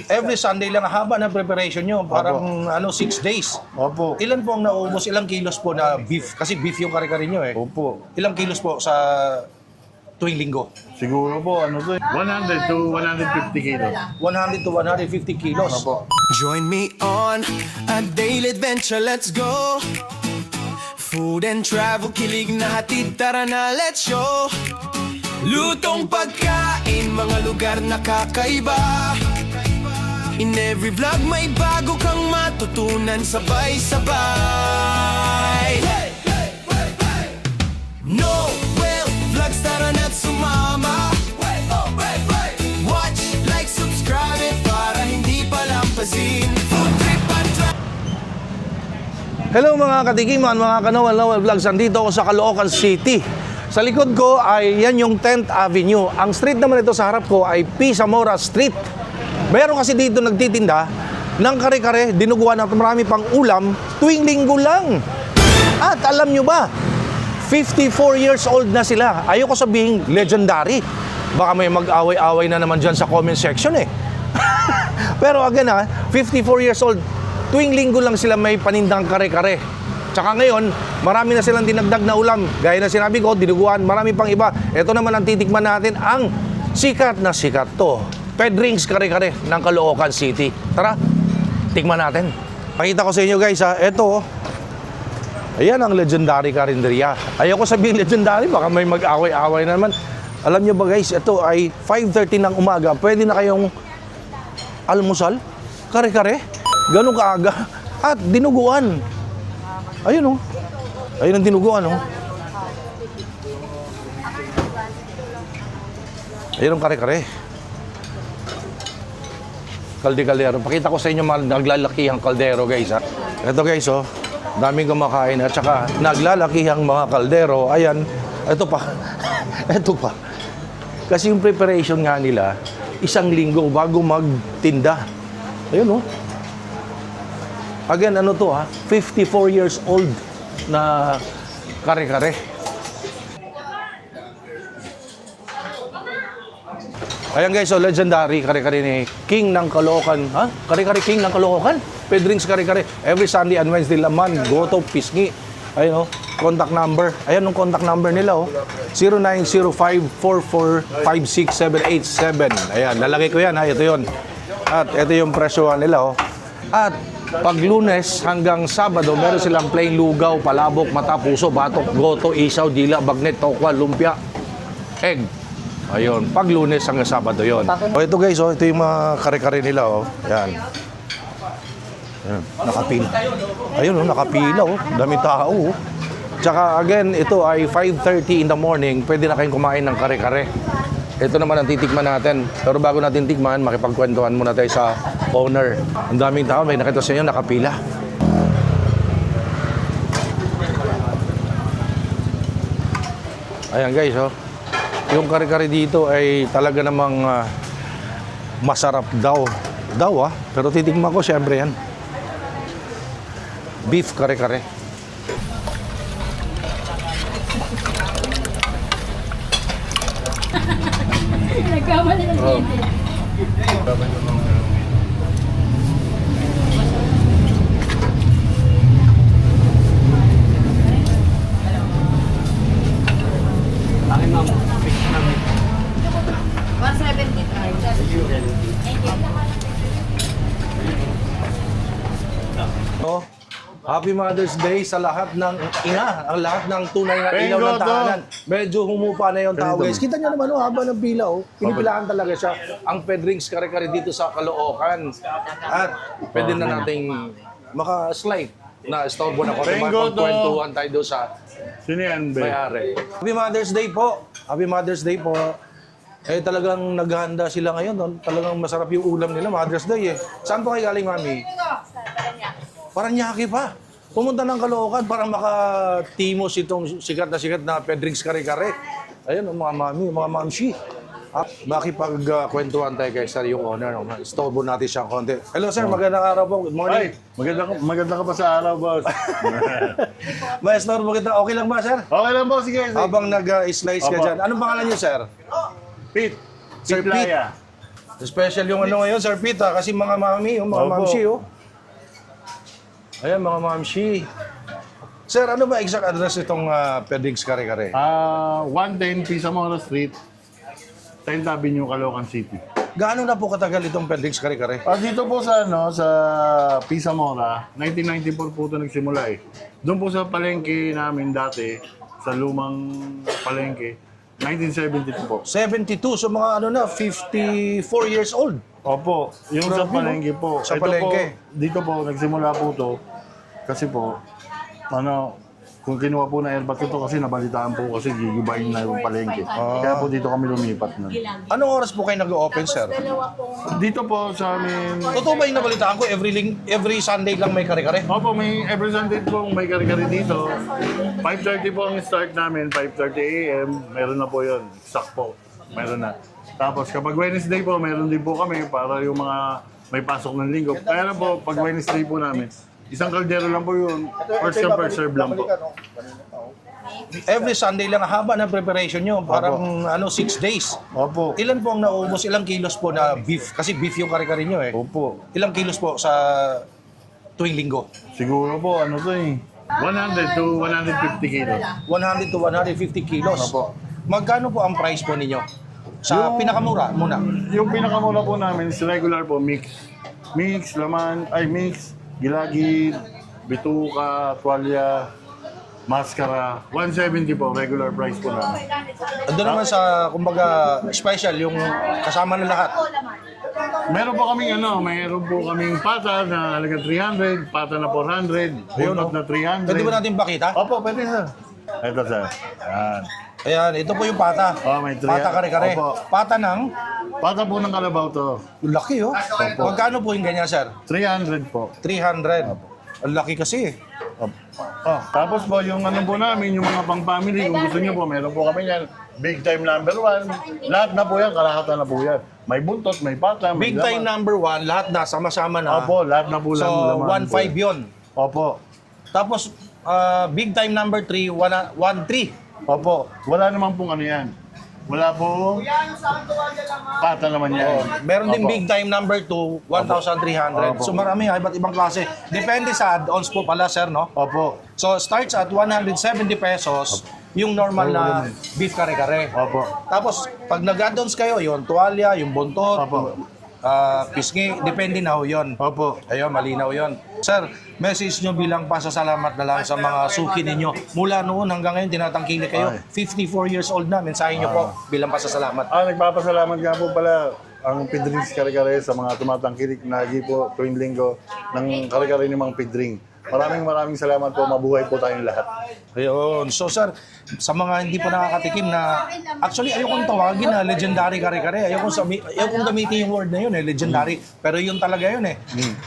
Every Sunday lang, haba na preparation nyo. Parang 6 days. Opo. Ilan po ang naubos? Ilang kilos po na beef? Kasi beef yung kare-kare nyo eh. Opo. Ilang kilos po sa tuwing linggo? Siguro po, 100 to 150 kilos. 100 to 150 kilos. Opo. Join me on a daily adventure, let's go. Food and travel, kilig na hatid, tara na, let's show. Lutong pagkain, mga lugar na kakaiba. In every vlog may bago kang matutunan, sabay-sabay. Noel Vlogs, tara na't sumama. Watch, like, subscribe para hindi palampasin. Food trip and travel. Hello mga katikiman, mga Noel Vlogs. Andito ako sa Caloocan City. Sa likod ko ay yan yung 10th Avenue. Ang street naman ito sa harap ko ay P. Zamora Street. Meron kasi dito nagtitinda ng kare-kare, dinuguan at marami pang ulam tuwing linggo lang. At alam nyo ba, 54 years old na sila. Ayoko sabihin legendary. Baka may mag-away-away na naman dyan sa comment section eh. Pero again 54 years old. Tuwing linggo lang sila may panindang kare-kare. Tsaka ngayon, marami na silang dinagdag na ulam. Gaya na sinabi ko, dinuguan, marami pang iba. Ito naman ang titikman natin, ang sikat na sikat to. Pedrings kare-kare ng Caloocan City. Tara, tikman natin. Pakita ko sa inyo guys ito. Ayan ang legendary karinderya. Ayoko sabihin legendary, baka may mag-away-away na naman. Alam nyo ba guys, ito ay 5:30 ng umaga. Pwede na kayong almusal, kare-kare. Ganun kaaga. At dinuguan. Ayun Ayun ang dinuguan Ayun ang kare-kare. Kalde-kaldero. Pakita ko sa inyo mga naglalakihang kaldero guys Ito guys daming kumakain at saka naglalakihang mga kaldero. Ayan. Ito pa. Ito pa. Kasi yung preparation nga nila, isang linggo bago magtinda. Ayun Again, 54 years old na kare-kare. Ayan guys, legendary kare-kare ni King ng Caloocan. Kare-kare King ng Caloocan? Pedrings kare-kare. Every Sunday and Wednesday, laman, goto, pisngi. Ayun contact number. Ayan yung contact number nila 0905445677. Ayan, lalagay ko yan Ito yon. At ito yung presyo nila At pag Lunes hanggang Sabado, meron silang plain lugaw, palabok, mata, puso, batok, goto, isaw, dila, bagnet, tokwa, lumpia, egg. Ayun, pag Lunes hanggang Sabado yon. Ito guys, ito yung mga kare-kare nila Yan. Ayan, nakapila. Ayun nakapila Daming tao Tsaka again, ito ay 5:30 in the morning. Pwede na kayong kumain ng kare-kare. Ito naman ang titikman natin. Pero bago natin tikman, makipagkwentuhan muna tayo sa owner. Ang daming tao, may nakita sa inyo, nakapila. Ayan guys, yung kare-kare dito ay talaga namang masarap daw. Pero titikman ko, syempre yan. Beef kare-kare. Nagkamali ng Akin ma'am, fix namin. 170. Happy Mother's Day sa lahat ng ina, ang lahat ng tunay na ilaw ng tahanan. Medyo humupa na yung tao guys. Kita nyo naman haba ng pila Pinipilahan talaga siya ang Pedrings kare-kare dito sa Caloocan. At pwede na nating maka-slide na istorbo na konti. Magpagkwentuhan tayo doon sa may-ari. Happy Mother's Day po. Happy Mother's Day po. Talagang naghahanda sila ngayon. Talagang masarap yung ulam nila. Mother's Day Saan po kayo galing, Mami? Paranaque pa. Pumunta ng Caloocan para makatimos itong sikat na Pedrings kare-kare. Ayun, mga mami, mga mamshi. Makipagkwentuhan tayo kay sir, yung owner. Istorbo natin siya konti. Hello sir, magandang araw po. Good morning. Maganda ka pa sa araw, boss. Maestor mo kita. Okay lang ba, sir? Okay lang, boss. Sige. Habang nag-slice ka dyan. Anong pangalan niyo, sir? Pete. Sir Pete. Special yung ano ngayon, Sir Pete, ha? Kasi mga mami, mga Opo. mamshi, oh. Ayan, mga mamshi. Sir, ano ba exact address itong Pedrix Kare-Kare? 110 Pisamora Street, 10th Avenue, Caloocan City. Gaano na po katagal itong Pedrix Kare-Kare? Dito po sa sa Pisamora, 1994 po ito nagsimula eh. Doon po sa palengke namin dati, sa lumang palengke, 1972 po. 72, so mga ano na, 54 years old. Opo, yung sa Grabe, no? palengke po. Sa Ito palengke. Po, dito po, nagsimula po to. Kasi po, kung kinuha po na airbat ko to kasi nabalitaan po kasi gigibayin na yung palengke. Kaya po dito kami lumipat na. Anong oras po kayo nag-open, sir? Dito po sa amin, Totoo ba yung nabalitaan ko, every Sunday lang may kare-kare? opo, may every Sunday po may kari-kari dito. 5:30 po ang start namin, 5:30 AM, meron na po yun. Exact po, meron na. Tapos kapag Wednesday po, meron din po kami para yung mga may pasok ng linggo. Kaya na po, pag Wednesday po namin, isang kaldero lang po yun, first come first serve lang po. Every Sunday lang, haba ng preparation nyo, parang 6 days. Opo, Ilan po ang naubos, ilang kilos po na beef? Kasi beef yung kare-kare nyo eh. opo. Ilang kilos po sa tuwing linggo? Siguro po, 100 to 150 kilos. 100 to 150 kilos. Opo. Magkano po ang price po ninyo? Sa pinakamura muna. Yung pinakamura po namin is regular po, mix. Mix, mix, gilagid, bituka, tuwalya, maskara. 170 po, regular price po namin. Doon naman sa, kumbaga, special, yung kasama na lahat. Meron po kaming pata na halaga 300, pata na 400, buntot na 300. Pwede ba natin pakita? Opo, pwede sir. Ito sir. Yan. Ayan, ito po yung pata. May 300. Pata kare-kare. Opo. Pata ng, Pata po ng kalabaw to. laki oh. Magkano po yung ganyan, sir? 300 po. 300. Ang laki kasi eh. Tapos po, yung po namin, yung mga pang-family, kung gusto nyo po, meron po kami yan. Big time number 1. Lahat na po yan, kalahatan na po yan. May buntot, may pata, may Big time laman. number 1, lahat na, sama-sama na. Opo, lahat na po So, laman. 1.5 yun. Opo. Tapos, big time number 3, 1.3. Opo. Wala naman pong ano yan. Wala po. Pata naman yan. Meron din Opo. big time number 2, 1,300. Opo. So marami, iba't ibang klase. Depende sa add-ons po pala, sir, no? Opo. So starts at 170 pesos yung normal na beef kare-kare. Opo. Tapos pag nag-add-ons kayo, yung tuwalya, yung buntot, Opo. pisngi, depende na ho yun. Opo. Ayun, malinaw yun. Sir, message nyo bilang pasasalamat na lang sa mga suki ninyo. Mula noon hanggang ngayon, tinatangkilik kayo. Ay. 54 years old na, mensahe nyo po bilang pasasalamat. Nagpapasalamat nga po pala ang Pedrings Kare-Kare sa mga tumatangkilik na lagi po tuwing linggo ng kare-kare ni Mang Pedring. Maraming salamat po. Mabuhay po tayong lahat. Ayun. So sir, sa mga hindi pa nakakatikim na, actually ayokong tawagin na legendary kare-kare. Ayokong gamitin yung word na yun legendary. Pero yun talaga yun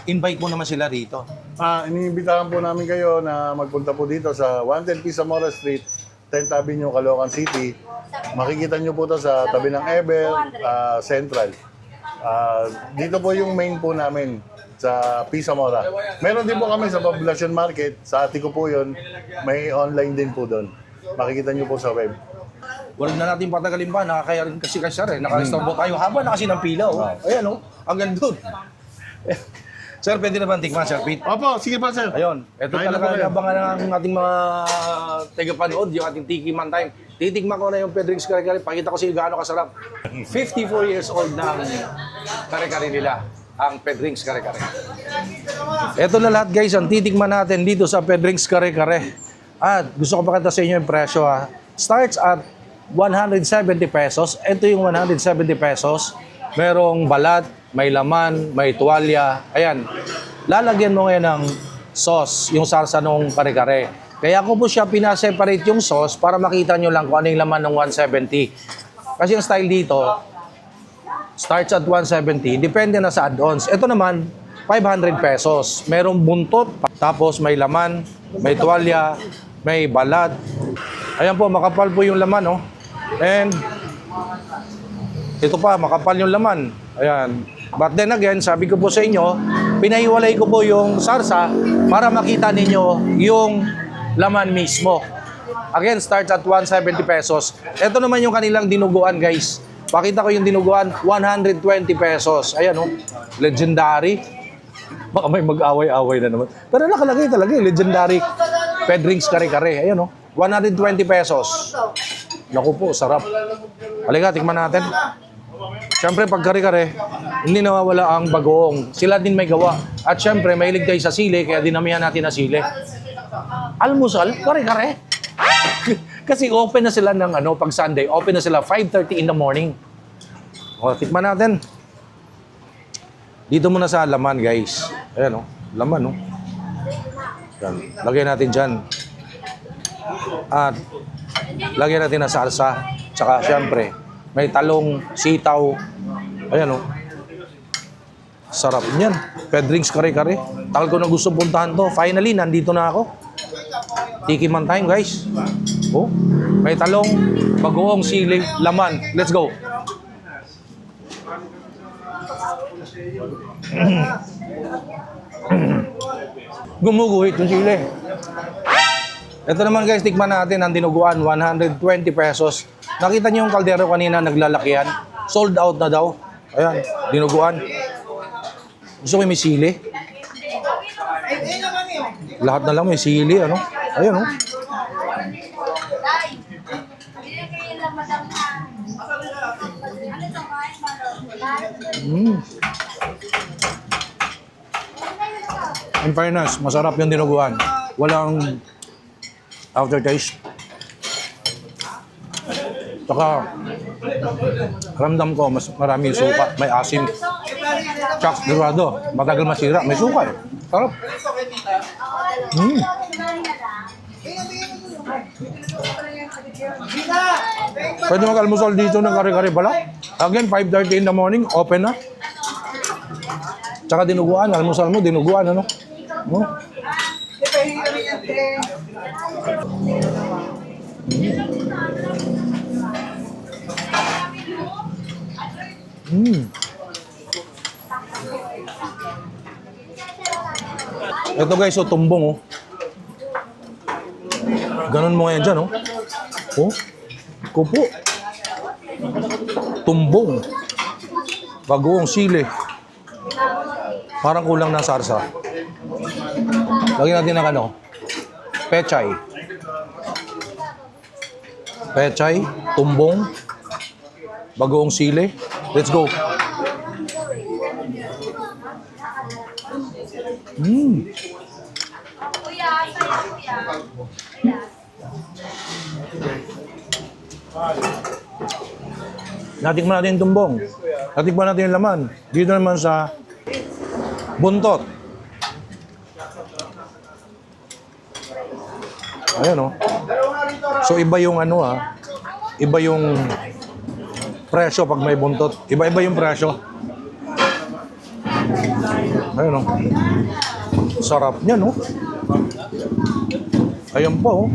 Invite mo naman sila rito. Iniimbitahan po namin kayo na magpunta po dito sa 110 Pisamora Street, 10th Avenue, Caloocan City. Makikita nyo po to sa tabi ng Eber, Central. Dito po yung main po namin sa Pisamora. Meron din po kami sa Poblacion Market. Sa Atiko po yun. May online din po doon. Makikita nyo po sa web. Huwag na natin patagalin pa. Nakakaya rin kasi sir Naka-restore tayo. Haba na kasi ng pila. Ayan hanggang doon. Sir, pwede na ba tikman, Sir Pete? Opo, sige pa sir. Ayun, ito Kain na po talaga kayo. abangan ng ating mga tagapanood, yung ating Tiki Man Time. Titikman ko na yung Pedrix Kare-Kare, pakita ko sa iyo gaano kasarap. 54 years old na ang kare-kare nila, ang Pedrix Kare-Kare. Ito na lahat guys, ang titikman natin dito sa Pedrix Kare-Kare. At gusto ko pakita sa inyo yung presyo Starts at 170 pesos. Ito yung 170 pesos. Merong balat, may laman, may tuwalya. Ayan. Lalagyan mo ngayon ng sauce, yung sarsa nung kare-kare. Kaya ko po siya pinaseparate yung sauce para makita nyo lang kung ano yung laman ng 170. Kasi yung style dito, starts at 170. Depende na sa add-ons. Ito naman, 500 pesos. Merong buntot, tapos may laman, may tuwalya, may balat. Ayan po, makapal po yung laman, And ito pa, makapal yung laman. Ayan. But then again, sabi ko po sa inyo, pinahiwalay ko po yung sarsa para makita ninyo yung laman mismo. Again, starts at 170 pesos. Ito naman yung kanilang dinuguan, guys. Pakita ko yung dinuguan, 120 pesos. Ayan oh, legendary. Baka may mag-away-away na naman. Pero nakalagay talaga yung legendary Pedrings kare-kare. Ayan oh, 120 pesos. Naku po, sarap. Halika, tikman natin. Siyempre, pag kare-kare, hindi nawawala ang bagoong. Sila din may gawa. At siyempre, mahilig tayo sa sili, kaya dinamihan natin na sili. Almusal, kare-kare. Kasi open na sila ng pag Sunday, open na sila 5:30 in the morning. O, tikman natin. Dito muna sa laman, guys. Ayan, laman, Yan. Lagyan natin dyan. At lagyan natin na salsa. Tsaka, syempre, may talong, sitaw. Ayan, sarap niyan. Pedrings kare-kare. Tagal ko na gusto puntahan to. Finally, nandito na ako. Tikiman time, guys. Oh, may talong, bagoong, sili, laman. Let's go. Gumuguhit yung sili. Ito naman guys, tikman natin ang dinuguan, 120 pesos. Nakita niyo yung kaldero kanina, naglalakihan. Sold out na daw. Ayan, dinuguan. Gusto ko may sili. Lahat na lang may sili, Ayan, In fairness, masarap yung dinuguan. Walang aftertaste. Saka, ramdam ko, mas marami yung suka. May asim. Chuck, sigurado. Matagal masira. May suka eh. Sarap. Pwede mag-almusal dito ng kare-kare pala. Again, 5:30 in the morning, open na. Tsaka dinuguan, almusal mo, dinuguan, Ito guys, tumbong, Ganon mo ngayon dyan, Kupo. Tumbong. Bagoong sili. Parang kulang na sarsa. Lagyan natin ng pechay. Pechay, tumbong, bagoong sili. Let's go. Natikman natin yung tumbong. Natikman natin yung laman. Dito naman sa buntot. Ayan So iba yung iba yung presyo pag may buntot. Iba-iba yung presyo. Ayan Sarap niya, Ayan po,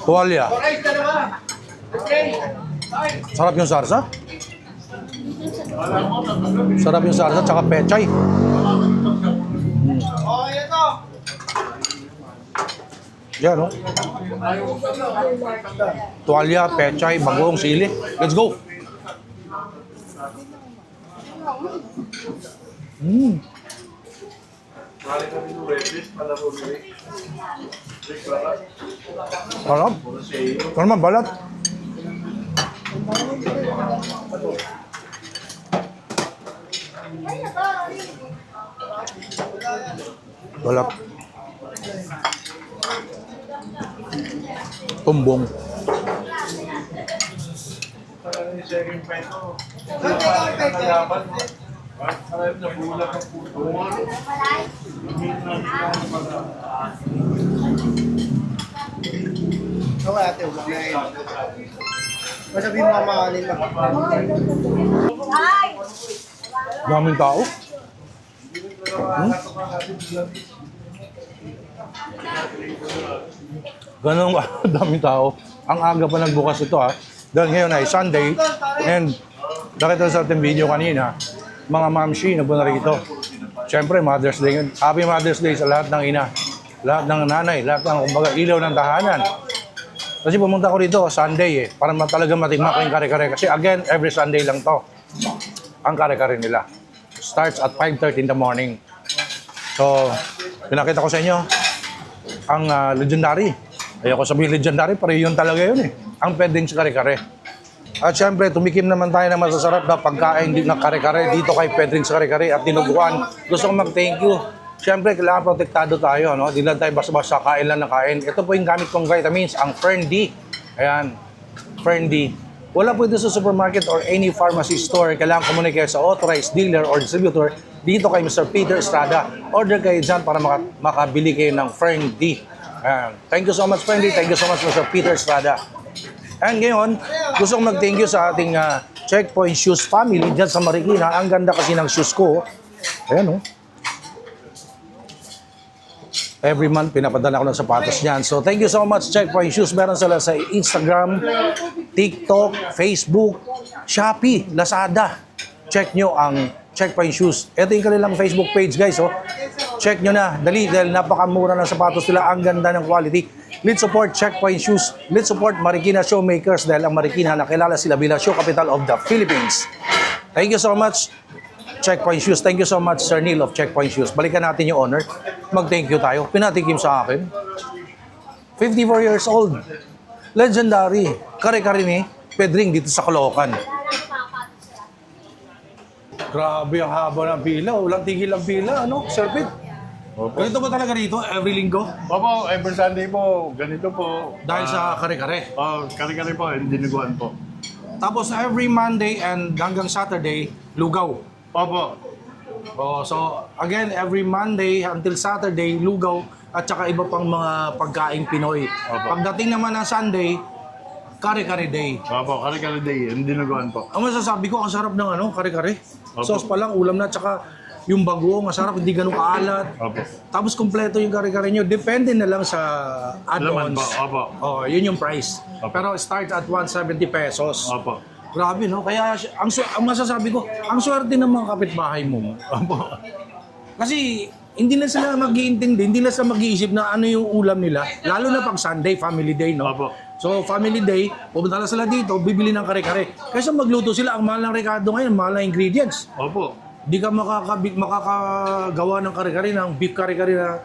Tuwalya. Sarap yung sarsa. Sarap yung sarsa, tsaka pechay. Yan, Tuwalya, pechay, bagoong sili. Let's go. Sarap. Ito naman, balat. Balat. Tumbong. Ate, ulang na yun. Masabihin mo mamahalin lang. Daming tao. Ganun daming tao. Ang aga pa nagbukas ito ha. Dahil ngayon ay Sunday. And nakita sa ating video kanina, mga mamshi nagpunta rito. Siyempre, Mother's Day yun. Happy Mother's Day sa lahat ng ina. Lahat ng nanay, lahat ng kumbaga ilaw ng tahanan. Kasi pumunta ko rito Sunday para talaga matikman ko yung kare-kare. Kasi again, every Sunday lang to. Ang kare-kare nila. Starts at 5:30 in the morning. So, pinakita ko sa inyo ang legendary. Ayoko sabihin legendary, pero yun talaga yun ang pwedeng sa kare-kare. At syempre, tumikim naman tayo ng masasarap na pagkain na kare-kare dito kay Pedring sa kare-kare at dinuguan. Gusto ko mag-thank you. Syempre, kailangan protektado tayo, no? Di lang tayo basta-basta kain lang na kain. Ito po yung gamit kong vitamins, ang Fern D. Ayan, Fern D. Wala po ito sa supermarket or any pharmacy store. Kailangan komunikate sa authorized dealer or distributor dito kay Mr. Peter Estrada. Order kayo dyan para makabili kayo ng Fern D. Ayan. Thank you so much, Fern D. Thank you so much, Mr. Peter Estrada. And ngayon, gusto kong mag-thank you sa ating Checkpoint Shoes family dyan sa Marikina. Ang ganda kasi ng shoes ko. Ayan, Every month, pinapadala ko ng sapatos niyan. So, thank you so much, Checkpoint Shoes. Meron sila sa Instagram, TikTok, Facebook, Shopee, Lazada. Check nyo ang Checkpoint Shoes. Ito yung kanilang Facebook page, guys. Check nyo na. Dali, dahil napakamura ng sapatos nila. Ang ganda ng quality. Let's support Checkpoint Shoes. Let's support Marikina Showmakers dahil ang Marikina nakilala sila bilang show capital of the Philippines. Thank you so much, Checkpoint Shoes. Thank you so much, Sir Neil of Checkpoint Shoes. Balikan natin yung honor. Mag-thank you tayo. Pinatikim sa akin. 54 years old. Legendary. Kare-kare ni Pedring dito sa Caloocan. Grabe ang haba ng pila. Walang tigil ang pila. Ano, Sir Pete? Ganito ba talaga dito? Every linggo? Opo, every Sunday po, ganito po. Dahil sa kare-kare. Kare-kare po, and dinuguan po. Tapos every Monday and hanggang Saturday, lugaw. Opo. So again, every Monday until Saturday, lugaw at saka iba pang mga pagkaing Pinoy. Pagdating naman ng Sunday, kare-kare day. Opo, kare-kare day, and dinuguan po. Ang masasabi ko, ang sarap ng kare-kare. Opo. Sauce pa lang, ulam na, tsaka yung bagoong, masarap, hindi ganun kaalat. Opo. Tapos kompleto yung kare-kare nyo. Depende na lang sa Laman add-ons. po, opo. Yun yung price. Opo. Pero start at 170 pesos. Opo. Grabe, no? Kaya ang masasabi ko, ang swerte ng mga kapitbahay mo. Opo. Kasi hindi na sila mag-iintindi, hindi na sila mag-iisip na ano yung ulam nila. Lalo na pag Sunday, family day, no? Opo. So, family day, pupunta na sila dito, bibili ng kare-kare. Kasi magluto sila, ang mahal ng rekado ngayon, mahal na ingredients. Opo. Di ka makakagawa ng kare-kare, ng beef kare-kare na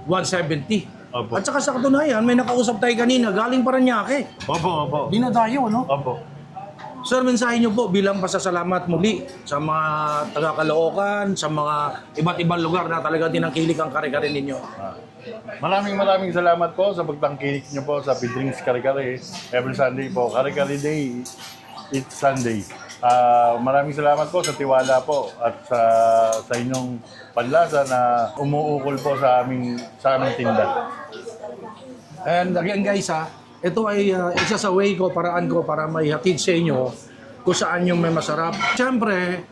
170. Opo. At saka sa katunayan, may nakausap tayo kanina, galing Paranaque. Opo, opo. Dinadayo, no? Opo. Sir, mensahe niyo po bilang pasasalamat muli sa mga taga-Caloocan, sa mga iba't ibang lugar na talaga tinangkilik ang kare-kare ninyo. Maraming salamat po sa pagtangkilik niyo po sa Pedring's Kare-Kare. Every Sunday po, Kare-Kare Day, it's Sunday. Maraming salamat po sa tiwala po at sa inyong panlasa na umuukol po sa aming tinda. And again guys ito ay isa sa way ko, paraan ko para maihatid sa inyo kung saan yung may masarap. Siyempre,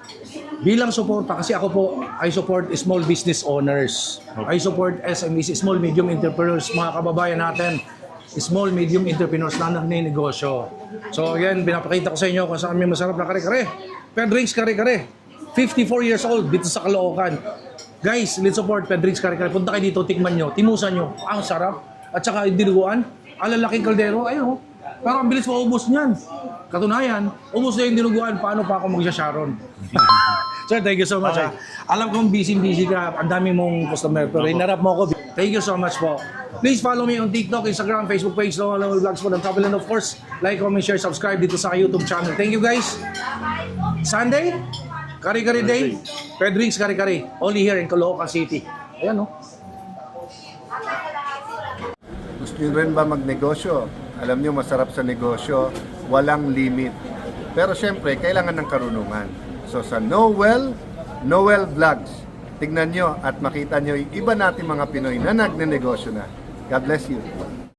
bilang suporta, kasi ako po, I support small business owners. I support SMEs, small medium entrepreneurs, mga kababayan natin, small medium entrepreneurs na nagninegosyo. So again, pinapakita ko sa inyo kung saan may masarap na kare-kare. Pedring's Kare-Kare, 54 years old dito sa Caloocan. Guys, let's support Pedring's Kare-Kare. Punta kayo dito, tikman nyo, timusan nyo, ang sarap. At saka yung dinuguan, alalaking kaldero, ayun, pero ang bilis maubos niyan. Katunayan, ubos na yung dinuguan, paano pa ako magsya-Sharon? Sir, thank you so much. Alam kong busy ka, ang dami mong customer, pero inarap mo ako. Thank you so much po. Please follow me on TikTok, Instagram, Facebook page, Local Vlogs for the Travel, and of course, like, comment, share, subscribe dito sa YouTube channel. Thank you guys. Sunday, Kare-Kare Day, Pedring's Kare-Kare, only here in Caloocan City. Ayan, no? Gusto nyo rin ba magnegosyo? Alam nyo, masarap sa negosyo, walang limit. Pero syempre, kailangan ng karunungan. So sa Noel Vlogs, tignan nyo at makita nyo yung iba natin mga Pinoy na nagnenegosyo na. God bless you.